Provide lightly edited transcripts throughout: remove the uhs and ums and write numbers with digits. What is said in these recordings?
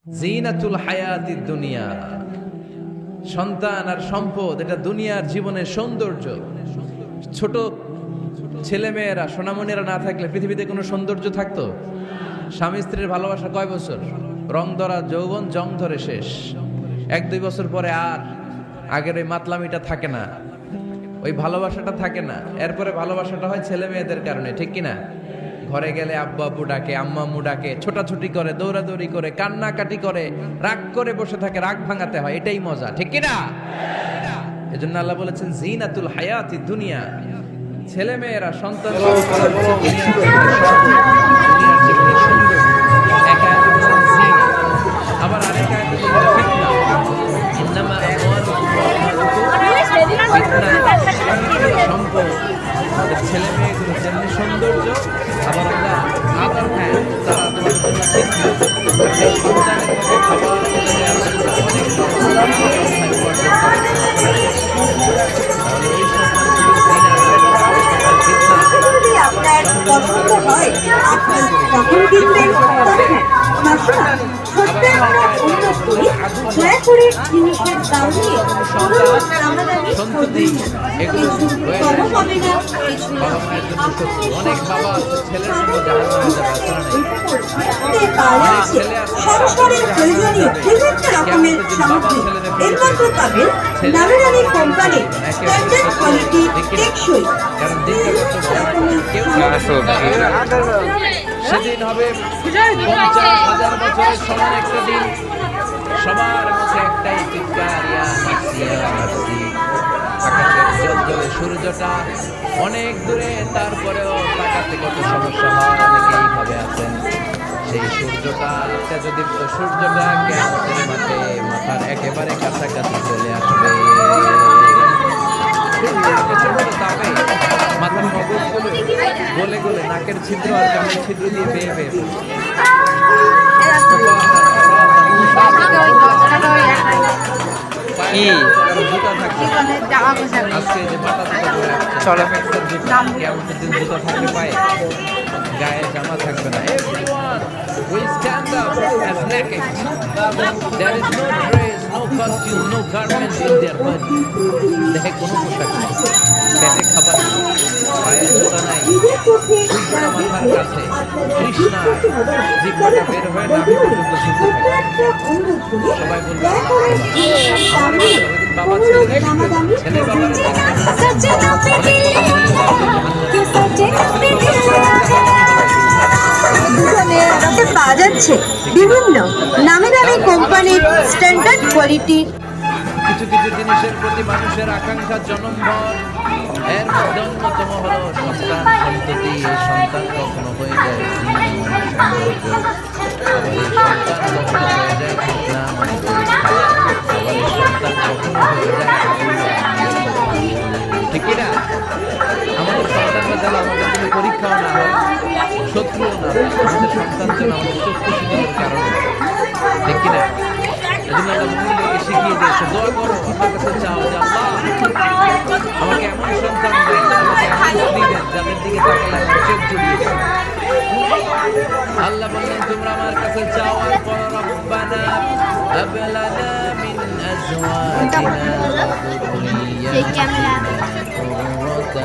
জিনাতুল হায়াতিদ দুনিয়া, সন্তান আর সম্পদ এটা দুনিয়ার জীবনের সৌন্দর্য। ছোট ছেলেমেয়েরা সোনামণিরা না থাকলে পৃথিবীতে কোনো সৌন্দর্য থাকতো? স্বামী স্ত্রীর ভালোবাসা কয় বছর? রং ধরা যৌবন জং ধরে শেষ। 1-2 বছর পরে আর আগের ওই মাতলামিটা থাকে না, ওই ভালোবাসাটা থাকে না। এরপরে ভালোবাসাটা হয় ছেলে মেয়েদের কারণে, ঠিক কিনা? ঘরে গেলে আব্বু আব্বু ডাকে, আম্মা আম্মু ডাকে, ছোটাছুটি করে, দৌড়াদৌড়ি করে, কান্নাকাটি করে, রাগ করে বসে থাকে, রাগ ভাঙাতে হয়, এটাই মজা, ঠিক কিনা? এজন্য আল্লাহ বলেছেন জিনাতুল হায়াতি দুনিয়া, ছেলে মেয়েরা সন্তান আবার আরেক সম্পদ ছেলে মেয়েগুলো যেমনি সৌন্দর্য, আবার আমরা আবার হ্যাঁ তারা তোমার জন্য আপনার পছন্দ হয় তখন কিনবেন। দয়া করে জিনিসের দাম নিয়ে অনেক বাবা ছেলের সংসারের প্রয়োজনীয় বিভিন্ন রকমের সামগ্রী একমাত্র পাবেন নামি দামি কোম্পানির স্ট্যান্ডার্ড কোয়ালিটি টেকসই। সেদিন হবে 50,000 বছরের সমান একটা দিন। সবার মুখে একটাই চিৎকার, ইয়া নাফসি ইয়া নাফসি। আকাশের জ্বলজ্বলে সূর্যটা অনেক দূরে, তারপরেও তাকাতে কত সমস্যা হয়, অনেকেই ভাবে আছেন। সেই সূর্যটা যদি সূর্যটা কিয়ামতের মাঠে মাথার একেবারে কাছাকাছি চলে আসবে, মাথার মগজগুলো গলে গলে নাকের ছিদ্র আর কানের ছিদ্র দিয়ে বেয়ে বেয়ে জুতা থাকবে। আজকে যে বাতাস জুতা থাকবে পায়ে, গায়ে জামা থাকবে না। We stand up as naked. There is no dress, no costume, no garment in their body. দেখে কোনো পোশাক নেই, পেটে খাবার নেই, পায়ে জুতা নাই, সূর্যটা মাথার কাছে, তৃষ্ণা জিহ্বাটা বের হয়ে নাভি পর্যন্ত শুনতে থাকে। সবাই বলবে বাবা ছেলে পাওয়া যাচ্ছে বিভিন্ন নামি দামি কোম্পানির স্ট্যান্ডার্ড কোয়ালিটি। কিছু কিছু জিনিসের প্রতি মানুষের আকাঙ্ক্ষা জনমভর। এর মধ্যে অন্যতম হলো সন্তান সন্ততি। এই সন্তান কখনো হয়ে যায় সৌন্দর্য, আবার এই সন্তান কখনো হয়ে যায় ফিতনা, আবার এই সন্তান কখনো হয়ে যায় ঠিক কিনা? আমাদের সন্তানরা যেন আমাদের জন্য পরীক্ষাও না হয়, শত্রুও না হয়, আমাদের সন্তান যেন আমাদের চক্ষু শীতলের কারণ, ঠিক কিনা? এজন্য আল্লাহ মুমিনদেরকে শিখিয়ে দিয়েছে, দোয়া করো, আল্লাহর কাছে চাও যে আল্লাহ আমাকে এমন সন্তান দেন, আমাকে এমন স্ত্রী দেন যাদের দিকে তাকালে আমার চোখ জুড়িয়ে যায়। আল্লাহ বললেন তোমরা আমার কাছে চাও আর পড়ো, রব্বানা হাব লানা মিন আজওয়াজিনা ওয়া যুররিয়্যাতিনা কুররাতা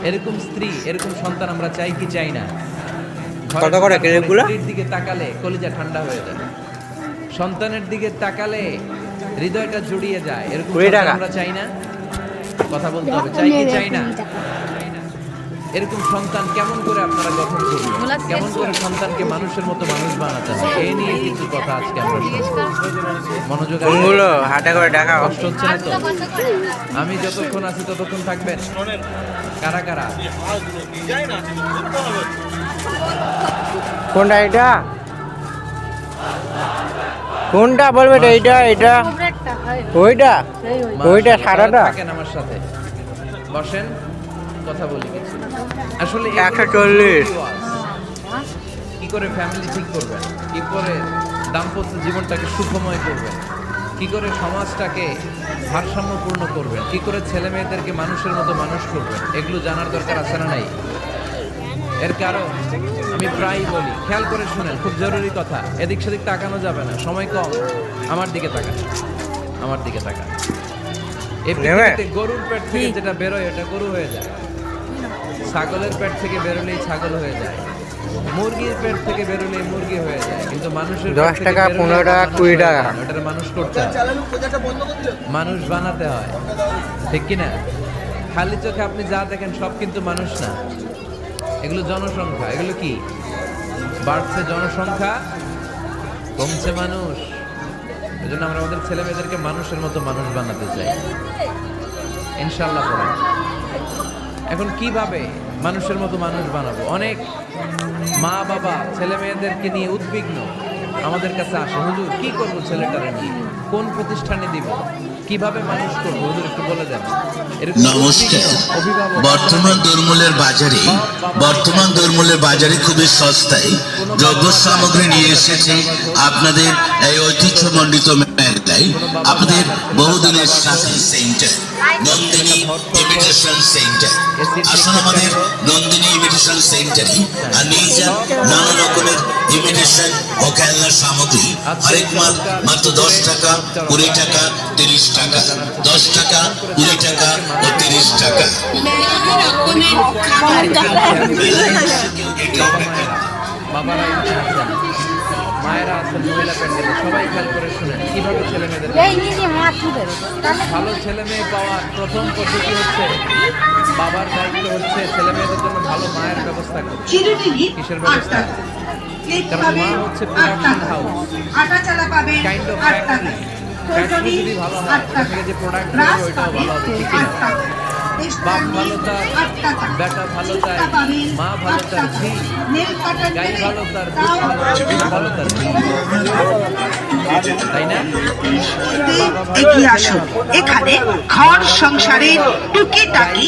এরকম স্ত্রী, এরকম সন্তান আমরা চাই কি চাই না? স্ত্রীর দিকে তাকালে কলিজা ঠান্ডা হয়ে যায়, সন্তানের দিকে তাকালে হৃদয়টা জুড়িয়ে যায়। এরকম আমরা চাই না? কথা বলতে হবে, চাই কি চাই না? এরকম সন্তান কেমন করে আপনারা গঠন করবেন? কেমন করে সন্তানকে মানুষের মতো মানুষ বানাতে হয়, এই নিয়ে কিছু কথা আজকে আমরা মনোযোগ হাঁটা করে দেখা কষ্ট হচ্ছে না তো? আমি যতক্ষণ আছি ততক্ষণ থাকবেন। কারা কারা? কোনটা এটা? কোনটা বলবে? এইটা এটা ওইটা ওইটা সারাটা থাকেন আমার সাথে, বসেন, কথা বলি কিছু। আসলে 140 করে ফ্যামিলি ঠিক করবেন, কি করে দাম্পত্য জীবনটাকে সুখময় করবেন, কি করে সমাজটাকে ভারসাম্যপূর্ণ করবেন, কি করে ছেলে মেয়েদেরকে মানুষের মতো মানুষ করবেন, এগুলো জানার দরকার আছে না নাই? এর কারণ আমি প্রায়ই বলি, খেয়াল করে শুনেন, খুব জরুরি কথা, এদিক সেদিক তাকানো যাবে না, সময় কম। আমার দিকে তাকান, আমার দিকে তাকান। এই পৃথিবীতে গরুর পেট থেকে যেটা বেরোয় এটা গরু হয়ে যায়, ছাগলের পেট থেকে বেরোলেই ছাগল হয়ে যায়, মুরগির পেট থেকে বেরোলেই মুরগি হয়ে যায়, কিন্তু মানুষের 10 টাকা 15 টাকা 20 টাকা ওটা মানুষ করতে হয়, মানুষ বানাতে হয়, ঠিক কিনা? খালি চোখে আপনি যা দেখেন সব কিন্তু মানুষ না, এগুলো জনসংখ্যা। এগুলো কি? বাড়ছে জনসংখ্যা, কমছে মানুষ। এই জন্য আমরা আমাদের ছেলে মেয়েদেরকে মানুষের মতো মানুষ বানাতে চাই, ইনশাল্লাহ পড়েন। এখন কিভাবে মানুষের মতো মানুষ বানাবো? অনেক মা বাবা ছেলে মেয়েদেরকে নিয়ে উদ্বিগ্ন, আমাদের কাছে আসে, হুজুর কি করবো ছেলেটারে নিয়ে, কোন প্রতিষ্ঠানে দিব, কিভাবে মানুষ করবো, হুজুর একটু বলে দেন। নমস্কার। বর্তমান দরমূলের বাজারে খুবই সস্তায় দ্রব্য সামগ্রী নিয়ে এসেছে আপনাদের এই ঐতিহ্যমণ্ডিত মেলায় আপনাদের বহুদিনের সাথী সেন্টার নন্দিনী ইমিটেশন সেন্টার। আসুন আমাদের নন্দিনী ইমিটেশন সেন্টারে আর নিয়ে যান নানা রকমের ইমিটেশন ও খেলনার সামগ্রী। আরেক মাল মাত্র 10 টাকা, 20 টাকা, 30 টাকা, 10 টাকা, 20 টাকা ও 30 টাকা। বাবারা আছেন, মায়েরা আছেন, মহিলা প্যান্ডেলে, সবাই খেয়াল করে শুনেন কিভাবে ছেলে মেয়েদের ভালো ছেলে মেয়ে পাওয়ার প্রথম পদ্ধতি হচ্ছে, বাবার দায়িত্ব হচ্ছে ছেলে মেয়েদের জন্য ভালো মায়ের ব্যবস্থা করা। কিসের ব্যবস্থা? কারণ মা হচ্ছে production house, kind of factory. Factory যদি ভালো হয়, ওখান থেকে যে প্রোডাক্ট বেরোবে ওইটাও ভালো হবে, ঠিক না? বাপ ভালো তার, বেটা ভালো তার, মা ভালো তার ঝি, গাই ভালো তার, দুধ ভালো তার ঝি, তাই না? এগিয়ে আসুন, এখানে ঘর সংসারের টুকিটাকি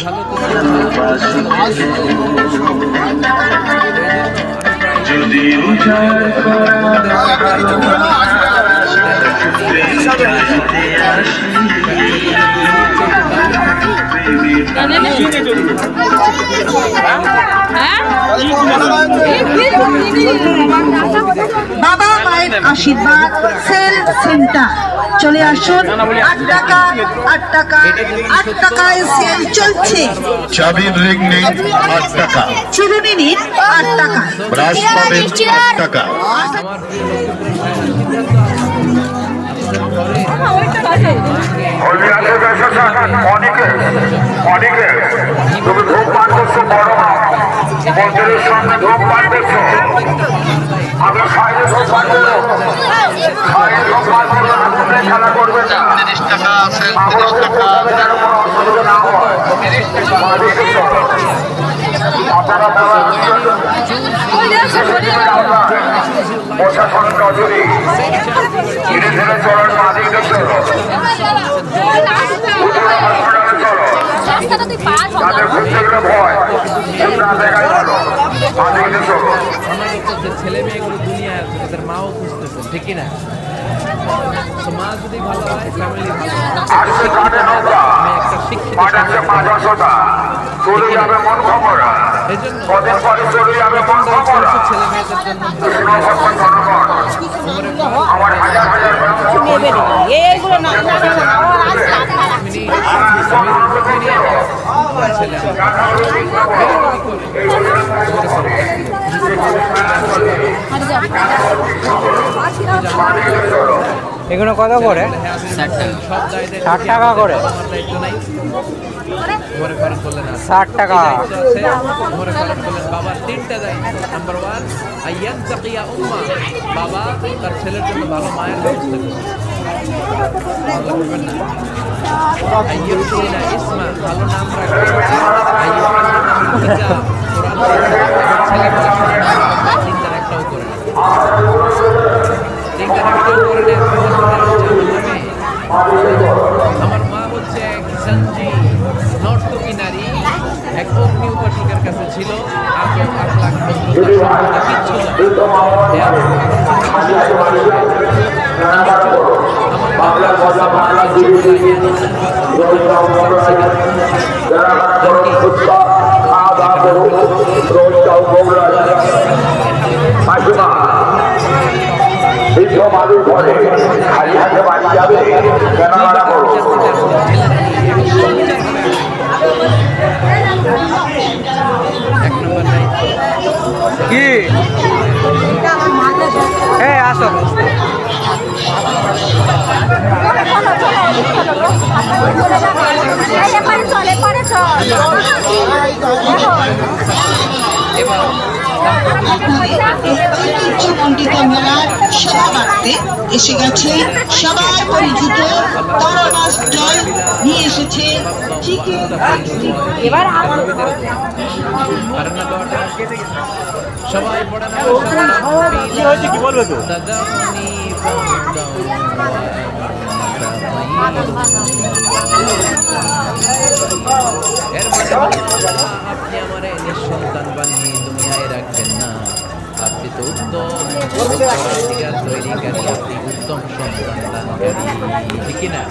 বাবা মায়ের আশীর্বাদ সেল সেন্টার। চলে আসুন, 8 টাকা 8 টাকা 8 টাকায় সেল চলছে। চাবির রিং নেই 8 টাকা, চুরুনি নিন 8 টাকা, ব্রাশ পাবেন 8 টাকা। আমার প্রিয় অনেকে তুমি ধূপ পান করছো, বড় মন্দিরের সামনে ধূপ পান করছো, আমি সাইডে ধূপ পান করবো, সাইডে ধূপ পান করবো না, তুমি খেলা করবে না। 30 টাকা আছে, 30 টাকা না হয়, 30 টাকা প্রশাসন নজরে ধীরে ধীরে চলার মাঝে চলো, তাদের ঘুরতে গেলে ভয়, জায়গায় ভালো মাঝে চলো। যে ছেলে মেয়েগুলো দুনিয়ায় আছে তাদের মাও খুঁজতেছেন, ঠিক না? তো মা যদি ভালো হয়, ফ্যামিলি ভালো হয়। আসছে কাঠে নৌকা, আমি একটা শিক্ষিত পাঠাচ্ছে 500টা, চলে যাবে মন খবরা, কদিন পরে চলে যাবে মন খবরা। ছেলে মেয়েদের জন্য আমার হাজার হাজার এইগুলো না এগুলো কত করে? 60 টাকা করে। 60 টাকা। বাবার 3টা দায়িত্ব। নাম্বার 1, আইয়ান তাকিয়া উম্মা, বাবা তার ছেলের জন্য ভালো মায়ের ব্যবস্থা করবে। আল্লাহ করবেন না। আইয়ুসিনা ইসমা, ভালো নাম রাখবে। আইয়ুসিনা কিতাব, কোরআন ছেলে পড়াশোনা 3টার একটাও করে না। 3টার একটাও করে না। আমার মা হচ্ছে এক সঞ্জি নর্তকী নারী, এক অগ্নি উপাসকের কাছে ছিল। আখলাখ ভদ্রতা সম্পর্কে কিচ্ছু জানে না। মানুষ ঘরে খালি হাতে বাড়ি যাবে কেনাকাটা করো। কি এই আসো ঐতিহ্যমণ্ডিত মেলার সভাবার্তে এসে গেছে সবার পরিচিত তারা স্টল নিয়ে এসেছে চিকেন এবার সবাই পড়ে না কি বলবে তো এর মানে হলো, আপনি আমারে নিঃসন্তান বানিয়ে দুনিয়ায় রাখবেন না। আপনি তো উত্তম উত্তরাধিকার তৈরিকারী, আপনি উত্তম সন্তান দানকারী, ঠিক কিনা?